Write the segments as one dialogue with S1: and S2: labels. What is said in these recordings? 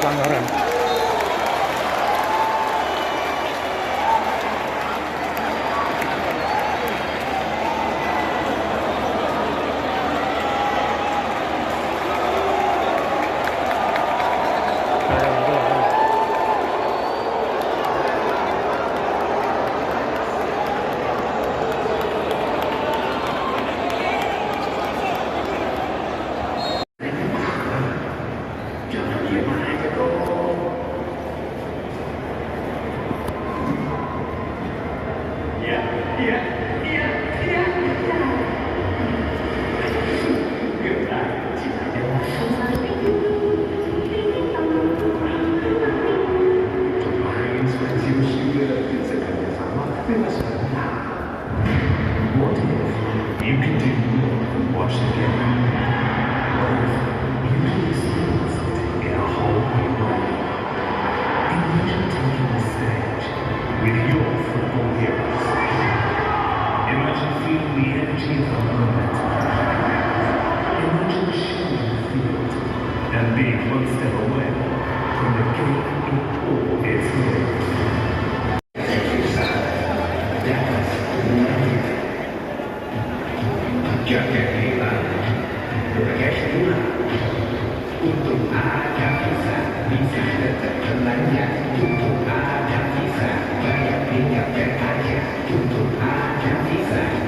S1: pelanggaran.
S2: You can do more watch the game. What if you can experience something in a whole new way? Imagine taking the stage with your football heroes. Imagine feeling the energy of the moment. Imagine showing the field and being one step away from the game in all its glory. Jangan hilang, bergerak hilang. Untuk ada kisah bisa tetap berlanjut. Untuk ada kisah banyak tinggalkan aja. Untuk ada kisah.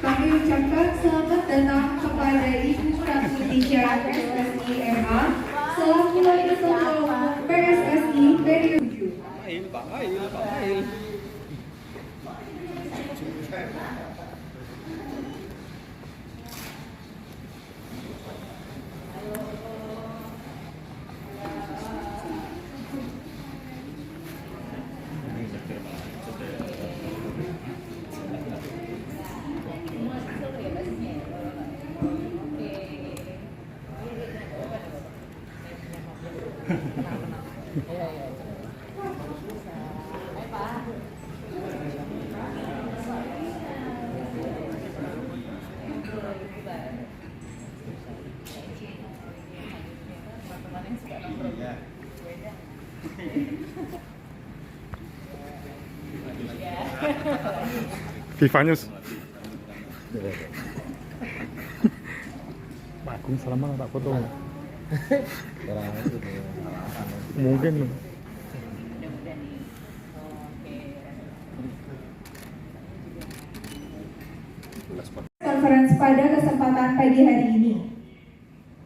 S3: Kami ucapkan selamat datang kepada Ibu Ratu Tisha PSSI MA selaku Wakil Ketua Umum PSSI periode 7.
S1: FIFA News. Pak Agung selama tak foto. Mungkin.
S3: Conference pada kesempatan pagi hari ini.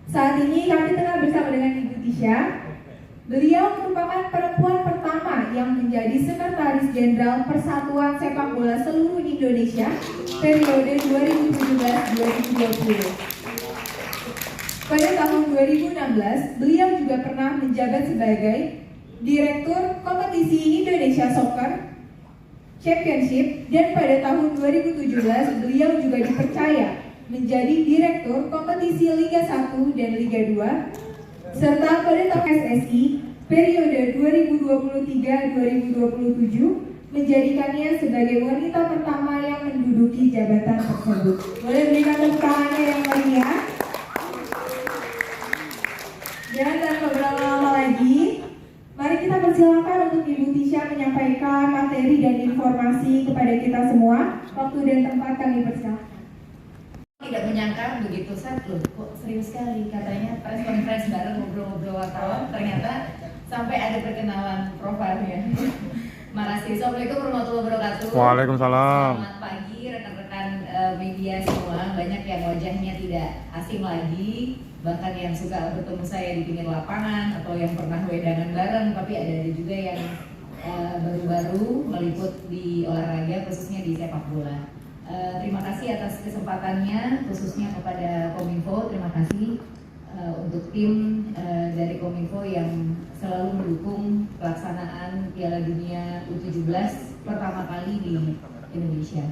S3: Saat ini kami tengah bersama dengan Ibu Tisha. Beliau merupakan perempuan pertama yang menjadi Sekretaris Jenderal Persatuan Sepak Bola Seluruh Indonesia periode 2017-2020. Pada tahun 2016, beliau juga pernah menjabat sebagai Direktur Kompetisi Indonesia Soccer Championship, dan pada tahun 2017 beliau juga dipercaya menjadi Direktur Kompetisi Liga 1 dan Liga 2, serta pada tahun PSSI periode 2023-2027 menjadikannya sebagai wanita pertama yang menduduki jabatan tersebut. Boleh berikan tepuk tangannya yang meriah. Dan tanpa berlama-lama lagi, mari kita persilakan untuk Ibu Tisha menyampaikan kasih kepada kita semua. Waktu dan tempat kami persilahkan.
S4: Tidak menyangka begitu saat loh, kok serius sekali katanya press conference bareng ngobrol-ngobrol wartawan, ternyata sampai ada perkenalan profilnya. Makasih. Assalamualaikum warahmatullahi wabarakatuh.
S1: Waalaikumsalam.
S4: Selamat pagi rekan-rekan media semua. Banyak yang wajahnya tidak asing lagi, bahkan yang suka bertemu saya di pinggir lapangan atau yang pernah wedangan bareng, tapi ada juga yang baru-baru meliput di olahraga, khususnya di sepak bola. Terima kasih atas kesempatannya, khususnya kepada Kominfo. Terima kasih untuk tim dari Kominfo yang selalu mendukung pelaksanaan Piala Dunia U17 pertama kali di Indonesia.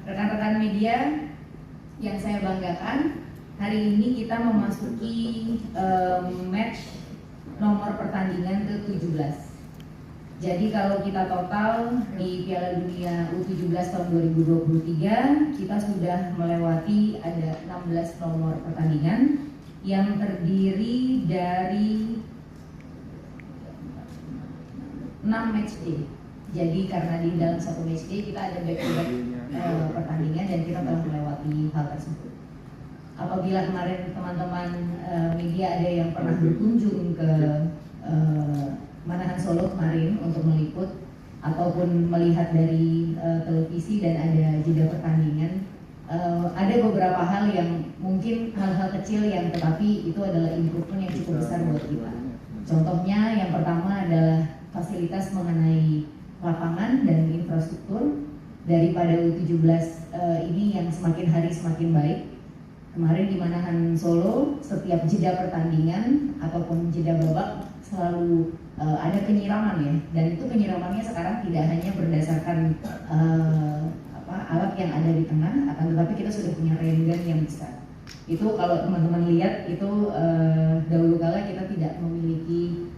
S4: Rekan-rekan media yang saya banggakan, hari ini kita memasuki match nomor pertandingan ke-17. Jadi kalau kita total di Piala Dunia U17 tahun 2023, kita sudah melewati ada 16 nomor pertandingan yang terdiri dari 6 match day. Jadi karena di dalam satu match day kita ada back-to-back pertandingan dan kita telah melewati hal tersebut. Apabila kemarin teman-teman media ada yang pernah berkunjung ke Manahan Solo kemarin untuk meliput ataupun melihat dari televisi dan ada jeda pertandingan, ada beberapa hal yang mungkin hal-hal kecil yang tetapi itu adalah improvement yang cukup besar buat kita. Contohnya yang pertama adalah fasilitas mengenai lapangan dan infrastruktur daripada U17 ini yang semakin hari semakin baik. Kemarin di Manahan Solo setiap jeda pertandingan ataupun jeda babak selalu ada penyiraman ya, dan itu penyiramannya sekarang tidak hanya berdasarkan alat yang ada di tengah, akan tetapi kita sudah punya rain gun yang besar. Itu kalau teman-teman lihat itu dahulu kala kita tidak memiliki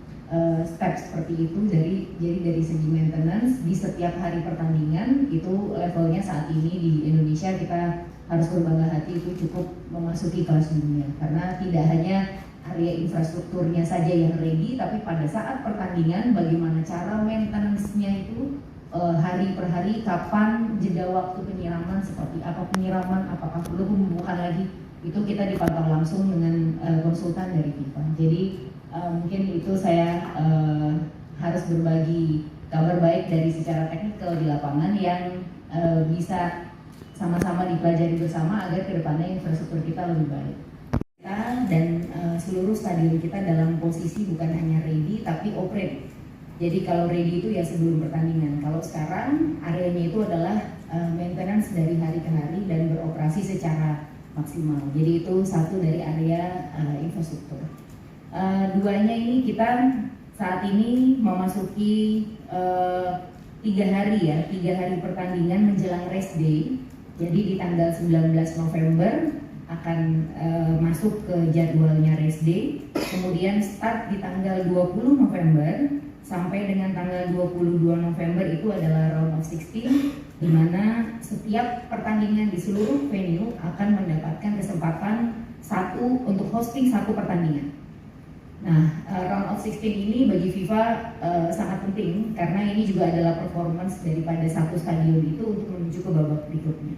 S4: step seperti itu, jadi dari segi maintenance di setiap hari pertandingan itu levelnya saat ini di Indonesia kita harus berbangga hati itu cukup memasuki kelas dunia, karena tidak hanya area infrastrukturnya saja yang ready, tapi pada saat pertandingan bagaimana cara maintenance-nya itu hari per hari, kapan jeda waktu penyiraman, seperti apa penyiraman, apakah perlu pembukaan lagi, itu kita dipantau langsung dengan konsultan dari FIFA. Jadi mungkin itu saya harus berbagi kabar baik dari secara teknikal di lapangan yang bisa sama-sama dipelajari bersama agar kedepannya infrastruktur kita lebih baik. Dan seluruh stadion kita dalam posisi bukan hanya ready tapi operate. Jadi kalau ready itu ya sebelum pertandingan. Kalau sekarang areanya itu adalah maintenance dari hari ke hari dan beroperasi secara maksimal. Jadi itu satu dari area infrastruktur. Duanya ini kita saat ini memasuki 3 hari pertandingan menjelang race day. Jadi di tanggal 19 November akan masuk ke jadwalnya race day, kemudian start di tanggal 20 November sampai dengan tanggal 22 November itu adalah round of 16, di mana setiap pertandingan di seluruh venue akan mendapatkan kesempatan untuk hosting satu pertandingan. Nah, round of 16 ini bagi FIFA sangat penting karena ini juga adalah performance daripada satu stadion itu untuk menuju ke babak berikutnya.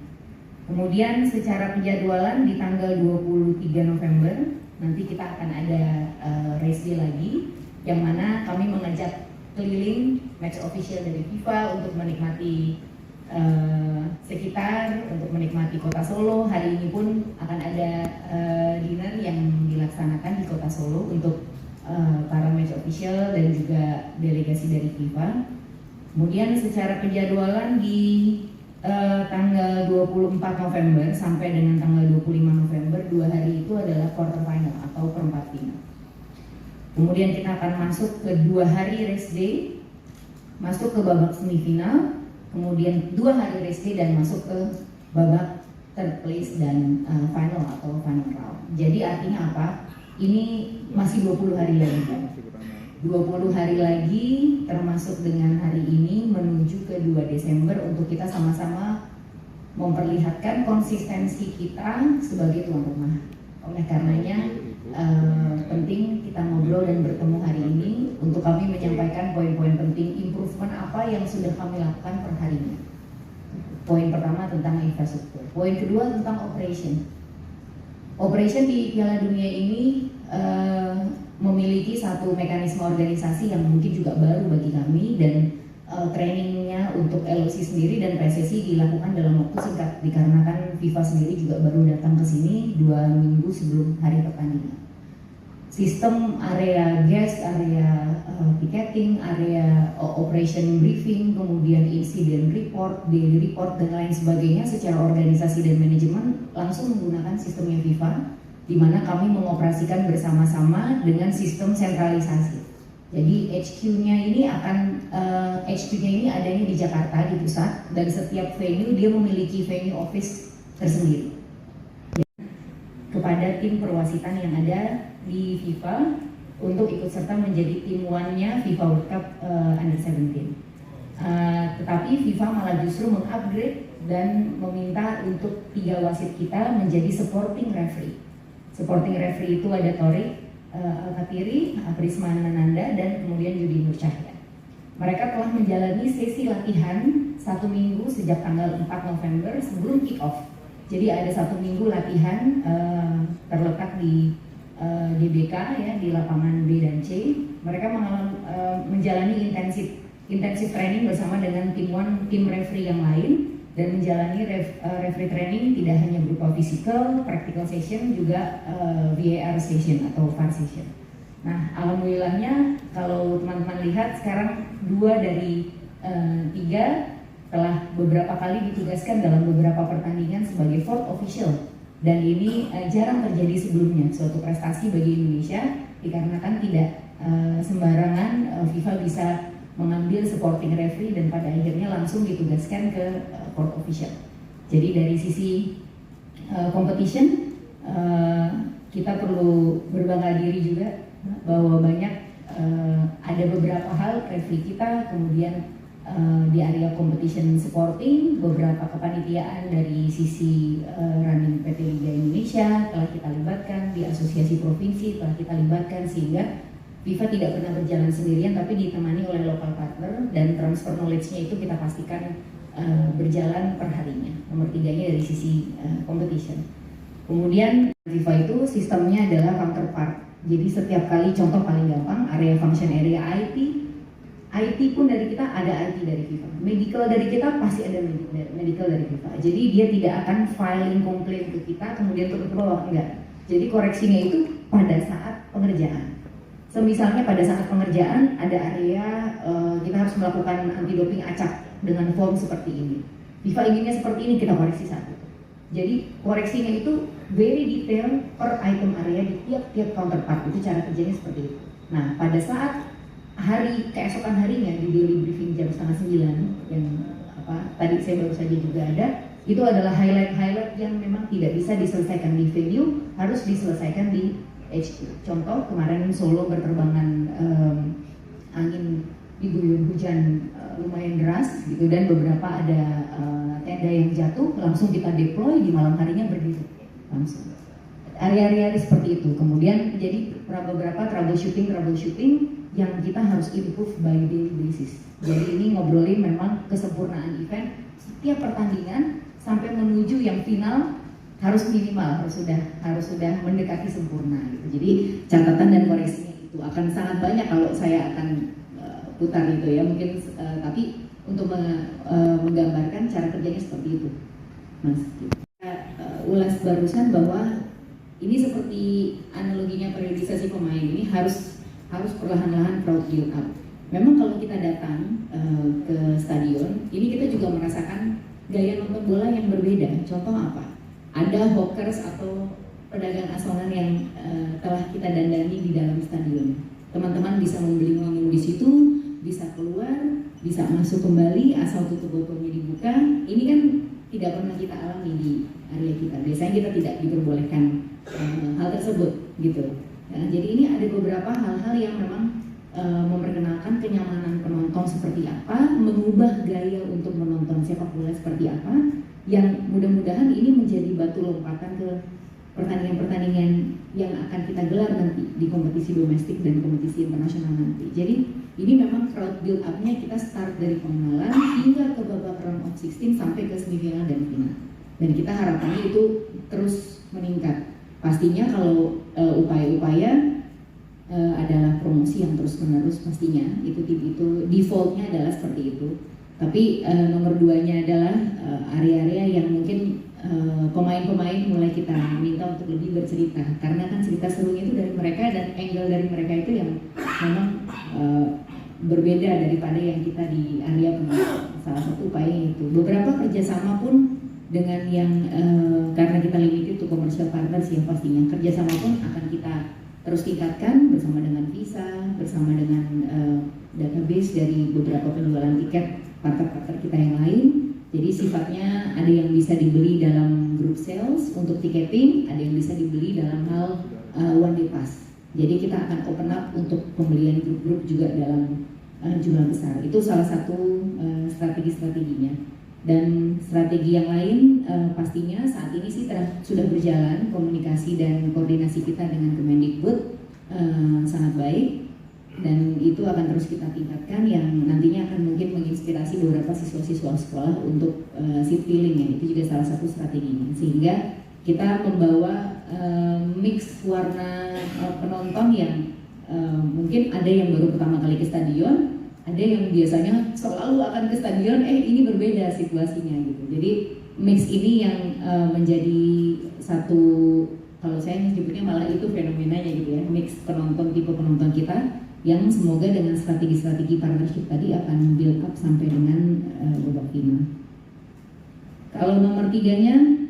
S4: Kemudian secara penjadwalan di tanggal 23 November nanti kita akan ada race day lagi, yang mana kami mengajak keliling match official dari FIFA untuk menikmati sekitar, untuk menikmati kota Solo. Hari ini pun akan ada dinner yang dilaksanakan di kota Solo untuk para match official dan juga delegasi dari FIFA. Kemudian secara penjadwalan di tanggal 24 November sampai dengan tanggal 25 November, 2 hari itu adalah quarter final atau perempat final. Kemudian kita akan masuk ke 2 hari race day, masuk ke babak semifinal, kemudian 2 hari race day dan masuk ke babak third place dan final atau final round. Jadi artinya apa? Ini masih 20 hari lagi kan? 20 hari lagi termasuk dengan hari ini menuju ke 2 Desember untuk kita sama-sama memperlihatkan konsistensi kita sebagai tuan rumah. Oleh karenanya penting kita ngobrol dan bertemu hari ini untuk kami menyampaikan poin-poin penting improvement apa yang sudah kami lakukan per harinya. Poin pertama tentang infrastruktur, poin kedua tentang operation. Operation di Piala Dunia ini memiliki satu mekanisme organisasi yang mungkin juga baru bagi kami, dan trainingnya untuk LOC sendiri dan PSSI dilakukan dalam waktu singkat dikarenakan FIFA sendiri juga baru datang ke sini 2 minggu sebelum hari pertandingan. Sistem area guest, area ticketing, area operation briefing, kemudian incident report, daily report dan lain sebagainya secara organisasi dan manajemen langsung menggunakan sistemnya FIFA, di mana kami mengoperasikan bersama-sama dengan sistem sentralisasi. Jadi HQ-nya ini adanya di Jakarta di pusat, dan setiap venue dia memiliki venue office tersendiri. Kepada tim perwasitan yang ada di FIFA untuk ikut serta menjadi tim one-nya FIFA World Cup Under 17. Tetapi FIFA malah justru mengupgrade dan meminta untuk 3 wasit kita menjadi supporting referee. Supporting referee itu ada Torik Al-Katiri, Prismanananda, dan kemudian Yudi Nur Cahya. Mereka telah menjalani sesi latihan 1 minggu sejak tanggal 4 November sebelum kick off. Jadi ada 1 minggu latihan terletak di DBK ya, di lapangan B dan C. Mereka menjalani intensif training bersama dengan tim referee yang lain, dan menjalani referee training tidak hanya berupa physical, practical session, juga VAR session atau VAR session. Nah, alhamdulillahnya kalau teman-teman lihat sekarang 2 dari 3 telah beberapa kali ditugaskan dalam beberapa pertandingan sebagai fourth official, dan ini jarang terjadi sebelumnya, suatu prestasi bagi Indonesia dikarenakan tidak sembarangan FIFA bisa mengambil supporting referee dan pada akhirnya langsung ditugaskan ke court official. Jadi dari sisi competition kita perlu berbangga diri juga bahwa banyak ada beberapa hal referee kita, kemudian di area competition supporting beberapa kepanitiaan dari sisi running PT Liga Indonesia telah kita libatkan, di asosiasi provinsi telah kita libatkan, sehingga FIFA tidak pernah berjalan sendirian tapi ditemani oleh local partner, dan transfer knowledge-nya itu kita pastikan berjalan per harinya. Nomor 3-nya dari sisi competition. Kemudian FIFA itu sistemnya adalah counterpart. Jadi setiap kali, contoh paling gampang, area function area IT pun dari kita ada IT dari FIFA. Medical dari kita pasti ada medical dari FIFA. Jadi dia tidak akan filing komplain ke kita kemudian turun ke bawah, enggak. Jadi koreksinya itu pada saat pengerjaan. Misalnya pada saat pengerjaan ada area kita harus melakukan anti doping acak dengan form seperti ini. FIFA inginnya seperti ini, kita koreksi saat itu. Jadi koreksinya itu very detail per item area di tiap-tiap counterpart, itu cara kerjanya seperti itu. Nah, pada saat keesokan harinya di daily briefing jam 8:30 yang tadi saya baru saja juga ada, itu adalah highlight yang memang tidak bisa diselesaikan di venue, harus diselesaikan di HQ. Contoh kemarin Solo berterbangan angin diguyur hujan lumayan deras gitu, dan beberapa ada tenda yang jatuh, langsung kita deploy di malam harinya berdiri langsung. Area-area seperti itu. Kemudian jadi beberapa troubleshooting yang kita harus improve by daily basis. Jadi ini ngobrolin memang kesempurnaan event setiap pertandingan sampai menuju yang final harus minimal, harus sudah mendekati sempurna gitu. Jadi catatan dan koreksinya itu akan sangat banyak kalau saya akan putar itu ya mungkin, tapi untuk menggambarkan cara kerjanya seperti itu, Mas. Ulas barusan bahwa ini seperti analoginya periodisasi pemain, ini harus perlahan-lahan crowd build up. Memang kalau kita datang ke stadion, ini kita juga merasakan gaya nonton bola yang berbeda. Contoh apa? Ada hawkers atau pedagang asongan yang telah kita dandani di dalam stadion. Teman-teman bisa membeli minum di situ, bisa keluar, bisa masuk kembali asal tutup botolnya dibuka. Ini kan tidak pernah kita alami di area kita. Biasanya kita tidak diperbolehkan hal tersebut gitu. Ya, jadi ini ada beberapa hal-hal yang memang memperkenalkan kenyamanan penonton seperti apa, mengubah gaya untuk menonton sepak bola seperti apa, yang mudah-mudahan ini menjadi batu lompatan ke pertandingan-pertandingan yang akan kita gelar nanti di kompetisi domestik dan kompetisi internasional nanti. Jadi ini memang crowd build up-nya kita start dari pengenalan hingga ke babak round of 16 sampai ke semifinal dan final. Dan kita harapannya itu terus meningkat. Pastinya kalau upaya-upaya adalah promosi yang terus-menerus pastinya itu defaultnya adalah seperti itu. Tapi nomor 2-nya adalah area-area yang mungkin pemain-pemain mulai kita minta untuk lebih bercerita, karena kan cerita serunya itu dari mereka dan angle dari mereka itu yang memang berbeda daripada yang kita di area penonton. Salah satu upaya itu. Beberapa kerjasama pun dengan yang karena kita limited to commercial partners ya, pastinya kerjasama pun akan kita terus tingkatkan bersama dengan Visa, bersama dengan database dari beberapa penjualan tiket partner-partner kita yang lain. Jadi sifatnya ada yang bisa dibeli dalam group sales untuk tiketing, ada yang bisa dibeli dalam hal one day pass. Jadi kita akan open up untuk pembelian grup-grup juga dalam jumlah besar. Itu salah satu strategi-strateginya. Dan strategi yang lain pastinya saat ini sih sudah berjalan komunikasi dan koordinasi kita dengan Kemendikbud sangat baik. Dan itu akan terus kita tingkatkan yang nantinya akan mungkin menginspirasi beberapa siswa-siswa sekolah untuk seat filling ya, itu juga salah satu strateginya, sehingga kita membawa mix warna penonton yang mungkin ada yang baru pertama kali ke stadion, ada yang biasanya selalu akan ke stadion, ini berbeda situasinya gitu. Jadi mix ini yang menjadi satu, kalau saya menyebutnya malah itu fenomenanya gitu ya, mix penonton, tipe penonton kita yang semoga dengan strategi-strategi partnership tadi akan build up sampai dengan babak final. Kalau nomor 3-nya